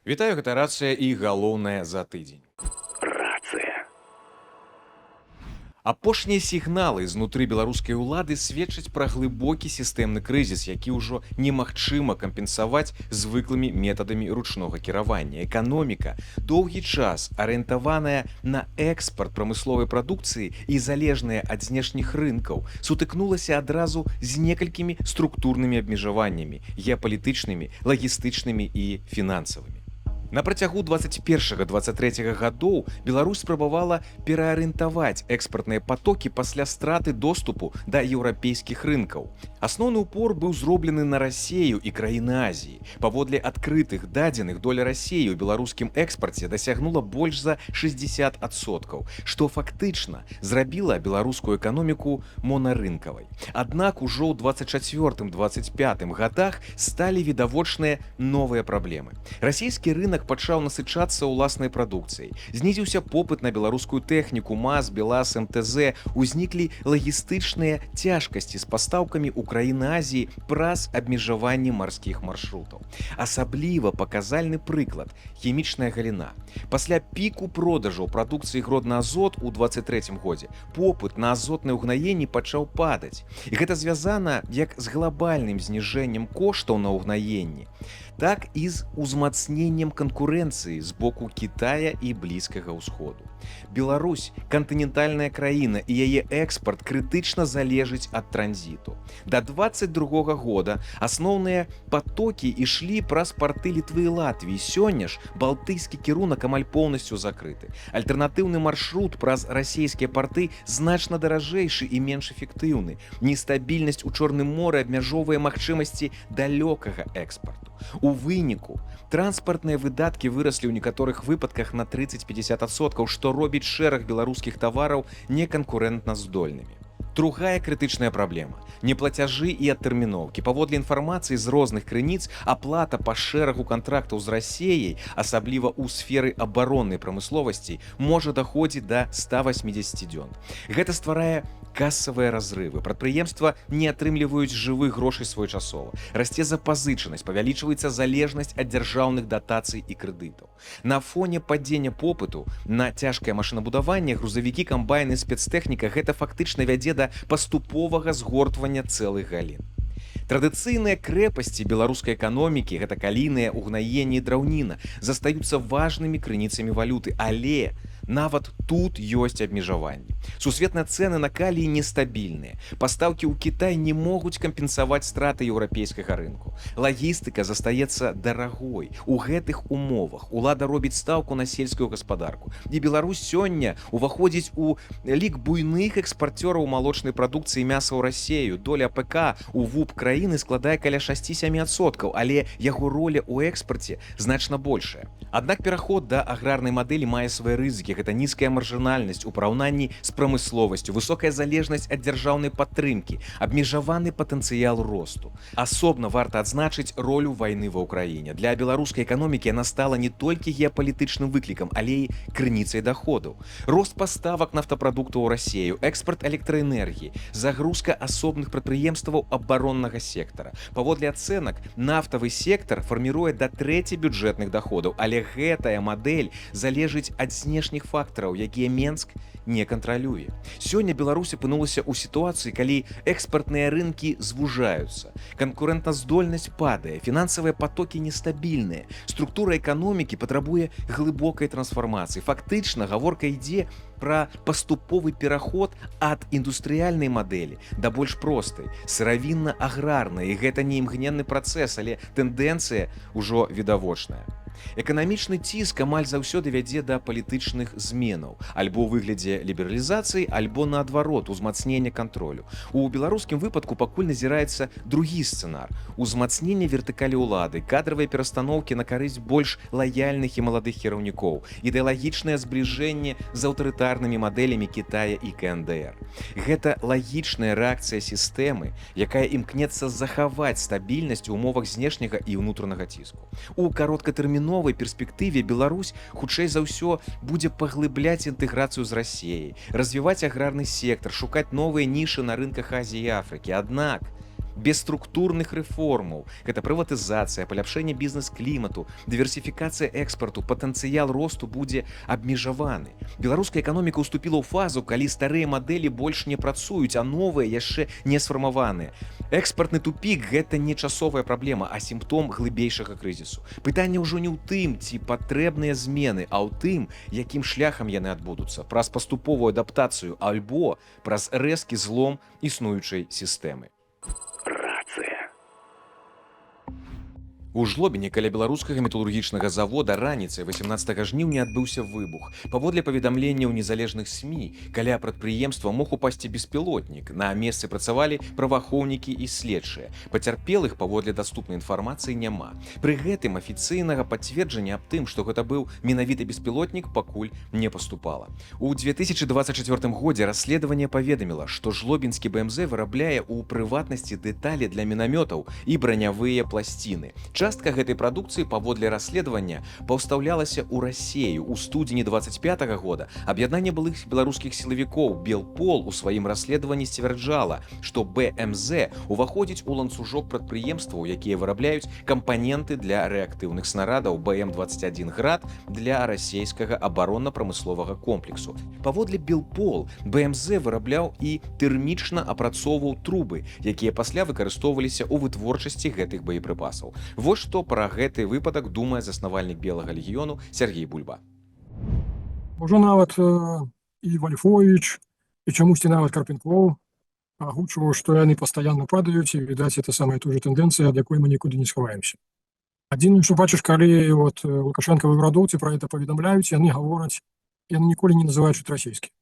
Вітаю, гэта рацыя і галоўнае за тыдзень. Рация. Апошнія сігналы знутры беларускай улады сведчаць пра глыбокі сістэмны крызіс, які ўжо немагчыма кампенсаваць звыклымі метадамі ручнога кіравання. Эканоміка доўгі час арыентаваная на экспарт прамысловай прадукцыі і залежная ад знешніх рынкаў, сутыкнулася адразу з некалькімі структурнымі абмежаваннямі геапалітычнымі, лагістычнымі і фінансавымі. На працягу 21-23 гадоў Беларусь спрабавала пераарыентаваць экспартныя патокі пасля страты доступу да еўрапейскіх рынкаў. Асноўны упор быў зроблены на Расею і краіны Азіі. Паводле адкрытых дадзеных доля Расеі ў беларускім экспарце дасягнула больш за 60%, што фактычна зрабіла беларускую эканоміку монарынкавай. Аднак ужо ў 24-25 годах сталі відавочныя новыя праблемы. Расійскі рынок пачаў насычацца ўласнай прадукцыяй. Знізіўся попыт на беларускую тэхніку, МАЗ, БелАЗ, МТЗ, узніклі лагістычныя цяжкасці з пастаўкамі ў краіны Азіі праз абмежаванне марскіх маршрутаў. Асабліва паказальны прыклад хімічная галіна. Пасля піку продажаў прадукцыі Гродна-Азот у 23 годзе попыт на азотнае ўгнаенне пачаў падаць. І гэта звязана як з глобальным зніжэннем коштаў на ўгнаенне, так і з узмацненнем канкурэнцыі з боку Китая і Блізкага ўсходу. Беларусь – кантынентальная краіна, і яе экспарт крытычна залежыць ад транзіту. Да 22 года асноўныя патокі ішлі праз парты Літвы і Латвіі. Сёння ж балтыйскі кірунак амаль поўнасцю закрыты. Альтэрнатыўны маршрут праз расійскія парты значна даражэйшы і менш эфектыўны. Нестабільнасць у Чорным моры абмяжоўвае магчымасці далёкага экспарту. У выніку транспартныя выдаткі выраслі ў некаторых выпадках на 30-50%, што робіць шэраг беларускіх тавараў неканкурэнтна здольнымі. Другая крытычная праблема – неплацяжы і адтэрміноўкі. Паводле інфармацыі з розных крыніц, аплата па шэрагу кантрактаў з Расеяй, асабліва ў сферы абароннай прамысловасці, можа даходзіць да 180 дзён. Гэта стварае касавыя разрывы. Прадпрыемства не атрымліваюць жывых грошай своечасова. Расце запазычанасць, павялічваецца залежнасць ад дзяржаўных датацый і крэдытаў. На фоне падзення попыту на цяжкае машынабудаванне, грузавікі, камбайны, спецтэхніка гэта фактычна вядзе да паступовага згортвання цэлых галін. Традыцыйныя крэпасці беларускай эканомікі, гэта калійныя, угнаенне і драўніна, застаюцца важнымі крыніцамі валюты, але нават тут ёсць абмежаванні. Сусветныя цэны на калій нестабільныя. Пастаўкі ў Кітай не могуць кампенсаваць страты еўрапейскага рынку. Лагістыка застаецца дарагой. У гэтых умовах улада робіць стаўку на сельскую гаспадарку. І Беларусь сёння уваходзіць у лік буйных экспарцёраў малочнай прадукцыі мяса ў Расею. Доля АПК у ВУП краіны складае каля 6-7%, але яго роля ў экспарце значна большая. Аднак пераход да аграрнай мадэлі мае свае рызыкі. Гэта нізкая маржынальнасць у параўнанні з прамысловасцю, высокая залежнасць ад дзяржаўнай падтрымкі, абмежаваны патэнцыял росту. Асобна варта адзначыць ролю вайны ва ўкраіне. Для беларускай эканомікі яна стала не толькі геапалітычным выклікам, але і крыніцай даходаў. Рост паставак нафтапрадуктаў у Расею, экспарт электраэнергіі, загрузка асобных прадпрыемстваў абароннага сектара. Паводле ацэнак, нафтавы сектар фарміруе да трэці бюджэтных даходаў, але гэтая мадэль залежыць ад знешніх фактараў, якія Менск не кантралюе. Сёння Беларусь апынулася ў сітуацыі, калі экспартныя рынкі звужаюцца, канкурэнтаздольнасць падае, фінансавыя патокі нестабільныя, структура эканомікі патрабуе глыбокай трансфармацыі. Фактычна гаворка ідзе пра паступовы пераход ад індустрыяльнай мадэлі да больш простай, сыравінна-аграрнай. І гэта не імгненны працэс, але тэндэнцыя ўжо відавочная. Эканамічны ціск амаль заўсёды вядзе да палітычных зменаў, альбо ў выглядзе лібералізацыі, альбо наадварот, узмацнення кантролю. У беларускім выпадку пакуль назіраецца другі сцэнар – узмацнення вертыкалі ўлады, кадравыя перастаноўкі на карысць больш лаяльных і маладых кіраўнікоў, ідэалагічнае збліжэнне з аўтарытарнымі мадэлямі Китая і КНДР. Гэта лагічная рэакцыя сістэмы, якая імкнецца захаваць стабільнасць у умовах знешняга і ўнутранага ціску. У кароткатэрміновай перспектыве Беларусь хутчэй за ўсё будзе паглыбляць інтэграцыю з Расеяй, развіваць аграрны сектар, шукаць новыя нішы на рынках Азіі і Афрыкі. Аднак без структурных рэформаў. Гэта прыватызацыя, паляпшэнне бізнес-клімату, дыверсіфікацыя экспарту, патэнцыял росту будзе абмежаваны. Беларуская эканоміка ўступіла ў фазу, калі старыя мадэлі больш не працуюць, а новыя яшчэ не сфармаваныя. Экспартны тупік – гэта не часовая праблема, а сімптом глыбейшага крызісу. Пытанне ўжо не ў тым, ці патрэбныя змены, а ў тым, якім шляхам яны адбудуцца, праз паступовую адаптацыю альбо праз рэзкі злом існуючай сістэмы. У Жлобіне каля беларускага металургічнага завода раніцай 18 жніўня адбыўся выбух. Паводле паведамленняў незалежных СМІ, каля прадпрыемства мог упасці беспілотнік. На месцы працавалі праваахоўнікі і следчыя. Пацярпелых паводле даступнай інфармацыі няма. Пры гэтым афіцыйнага пацверджання аб тым, што гэта быў менавіта беспілотнік, пакуль не паступала. У 2024 годзе расследаванне паведаміла, што жлобінскі БМЗ вырабляе ў прыватнасці дэталі для мінамётаў і бранявыя пласціны. Частка гэтай прадукцыі паводле расследавання паўстаўлялася ў Расею. У студзені 25 года аб'яднанне былых беларускіх сілавікоў Белпол у сваім расследаванні сцвярджала, што БМЗ уваходзіць у ланцужок прадпрыемстваў, якія вырабляюць кампаненты для рэактыўных снарадаў БМ-21 «Град» для расейскага абаронна-прамысловага комплексу. Паводле Белпол, БМЗ вырабляў і тэрмічна апрацоўваў трубы, якія пасля выкарыстоўваліся ў вытворчасці гэтых боепрыпасаў. Вось што пра гэты выпадак думае заснавальнік Белага легіёну Сергей Бульба. Можа нават і Вальфович, і чамусьці нават Карпенкоў агучваў, што яны пастаянна падаюць, і, відаць, это самая той же тэндэнцыя, ад якой мы нікуды не схаваемся. Адзінае, што бачыш, калі лукашэнкавыя ўрадоўцы пра гэта паведамляюць, яны гавораць, яны ніколі не называюць расійскі.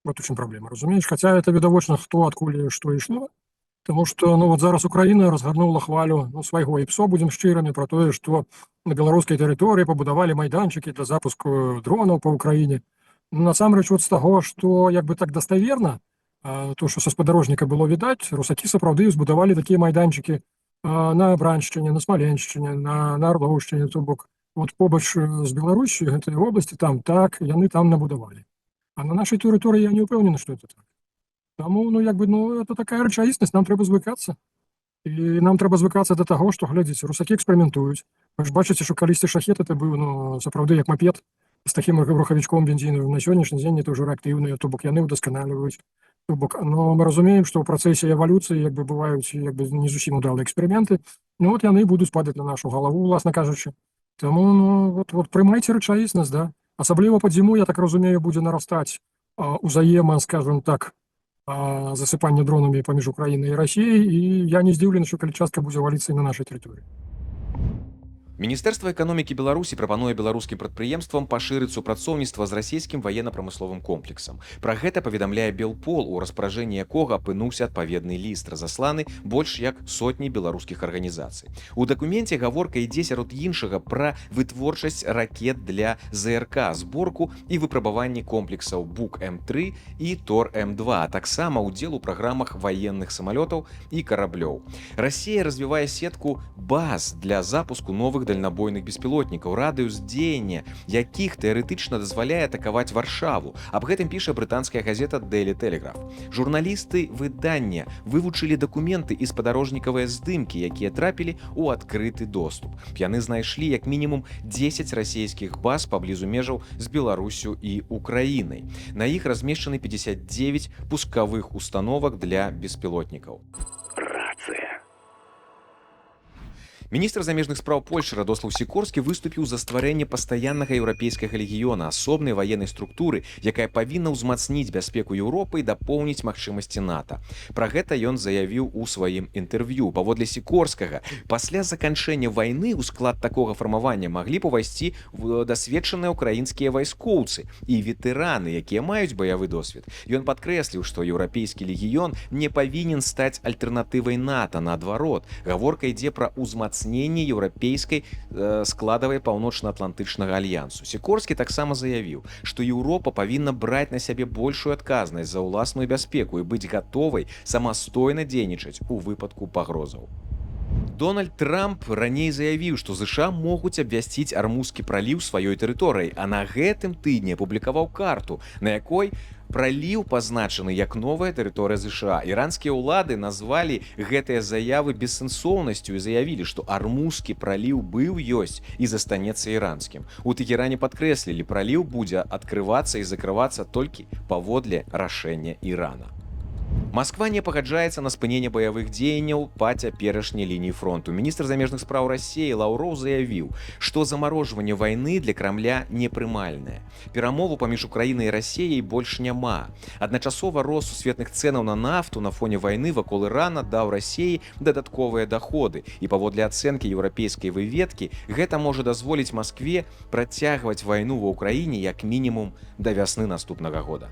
Вот у чым праблема, разумееш? Хаця это відавочна, хто адкуль што ішло. Таму што зараз Украіна разгарнула хвалю свайго ІПСО, будзем шчырамі, пра тое, што на беларускай тэрыторыі пабудавалі майданчыкі для запуску дронаў па ўкраіне. Насамрэч, з таго, што як бы так даставерна, то, што са спадарожніка было відаць, русакі сапраўды збудавалі такія майданчыкі на Браншчыне, на Смаленшчыне, на Арлоўшчыне, то бок побач з Беларусю, гэтай вобласці, так, яны там набудавалі. А на нашай тэрыторыі я не ўпэўнены, што это так. Таму, это такая рэчаіснасць, нам трэба звыкацца. І нам трэба звыкацца да таго, што, глядзіце, русакі эксперыментуюць. Вы ж бачыце, што калісьці шахет это быў, сапраўды, як мапед з такім рухавічком бензінавым. На сённяшні дзень это ўжо рэактыўныя, то бок яны ўдасканаліваюць. Мы разумеем, што ў працэсе эвалюцыі бываюць не зусім удалыя эксперыменты. Яны будуць падаць на нашу галаву, уласна кажучы. Таму, прымайце рэчаіснасць, да. Асабліва пад зіму, я так разумею, будзе нарастаць узаема, скажем так, засыпання дронамі паміж Украінай і Расіяй, і я не здзіўлены, што калі частка будзе валіцца і на нашай тэрыторыі. Міністэрства эканомікі Беларусі прапануе беларускім прадпрыемствам пашырыць супрацоўніцтва з расійскім ваенна-прамысловым комплексам. Пра гэта паведамляе Белпол, у распараджэнні якога апынуўся адпаведны ліст, разасланы больш як сотні беларускіх арганізацый. У дакуменце гаворка ідзе сярод іншага пра вытворчасць ракет для ЗРК, зборку і выпрабаванні комплексаў Бук-М3 і Тор-М2, а таксама ўдзел у праграмах ваенных самалётаў і караблёў. Расія развівае сетку баз для запуску новых дальнабойных беспілотнікаў, радыус дзеяння якіх тэарэтычна дазваляе атакаваць Варшаву. Аб гэтым піша брытанская газета Daily Telegraph. Журналісты выдання вывучылі дакументы і спадарожнікавыя здымкі, якія трапілі ў адкрыты доступ. Яны знайшлі як мінімум 10 расійскіх баз паблізу межаў з Беларусю і Украінай. На іх размешчаны 59 пускавых установак для беспілотнікаў. Міністр замежных спраў Польшчы Радослаў Сікорскі выступіў за стварэнне пастаяннага еўрапейскага легіёна, асобнай ваеннай структуры, якая павінна ўзмацніць бяспеку Еўропы і дапоўніць магчымасці НАТО. Пра гэта ён заявіў у сваім інтэрв'ю. Паводле Сікорскага, пасля заканчэння вайны ў склад такога фармавання маглі б увайсці дасведчаныя ўкраінскія вайскоўцы і ветэраны, якія маюць баявы досвед. Ён падкрэсліў, што еўрапейскі легіён не павінен стаць альтэрнатывай НАТО, наадварот. Гаворка ідзе пра ўзмацненне еўрапейскай складавай паўночна-атлантычнага альянсу. Сікорскі таксама заявіў, што Еўропа павінна браць на сябе большую адказнасць за ўласную бяспеку і быць гатовай самастойна дзейнічаць у выпадку пагрозаў. Дональд Трамп раней заявіў, што ЗША могуць абвясціць Армузскі праліў сваёй тэрыторыяй, а на гэтым тыдні апублікаваў карту, на якой праліў пазначаны як новая тэрыторыя ЗША. Іранскія ўлады назвалі гэтыя заявы бессэнсоўнасцю і заявілі, што Армузскі праліў быў, ёсць і застанецца іранскім. У Тэхеране падкрэслілі, праліў будзе адкрывацца і закрывацца толькі паводле рашэння Ірана. Масква не пагаджаецца на спыненне баявых дзеянняў па цяперашняй лініі фронту. Міністр замежных спраў Расіі Лаўроў заявіў, што замарожванне вайны для Крамля непрымальнае. Перамову паміж Украінай і Расіяй больш няма. Адначасова рост сусветных цэнаў на нафту на фоне вайны вакол Ірана даў Расіі дадатковыя даходы. І паводле ацэнкі еўрапейскай выведкі, гэта можа дазволіць Маскве працягваць вайну ва ўкраіне як мінімум да вясны наступнага года.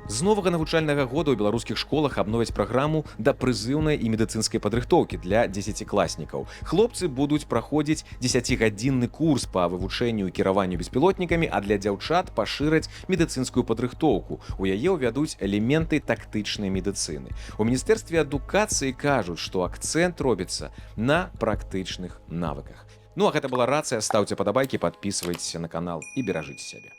З новага навучальнага года ў беларускіх школах абновяць праграму дапрызыўнай і медыцынскай падрыхтоўкі для дзесяцікласнікаў. Хлопцы будуць праходзіць 10-гадзінны курс па вывучэнню і кіраванню беспілотнікамі, а для дзяўчат пашыраць медыцынскую падрыхтоўку. У яе ўвядуць элементы тактычнай медыцыны. У міністэрстве адукацыі кажуць, што акцэнт робіцца на практычных навыках. Ну а гэта была рацыя, стаўце падабайкі, падпісвайцеся на канал і беражыце сябе.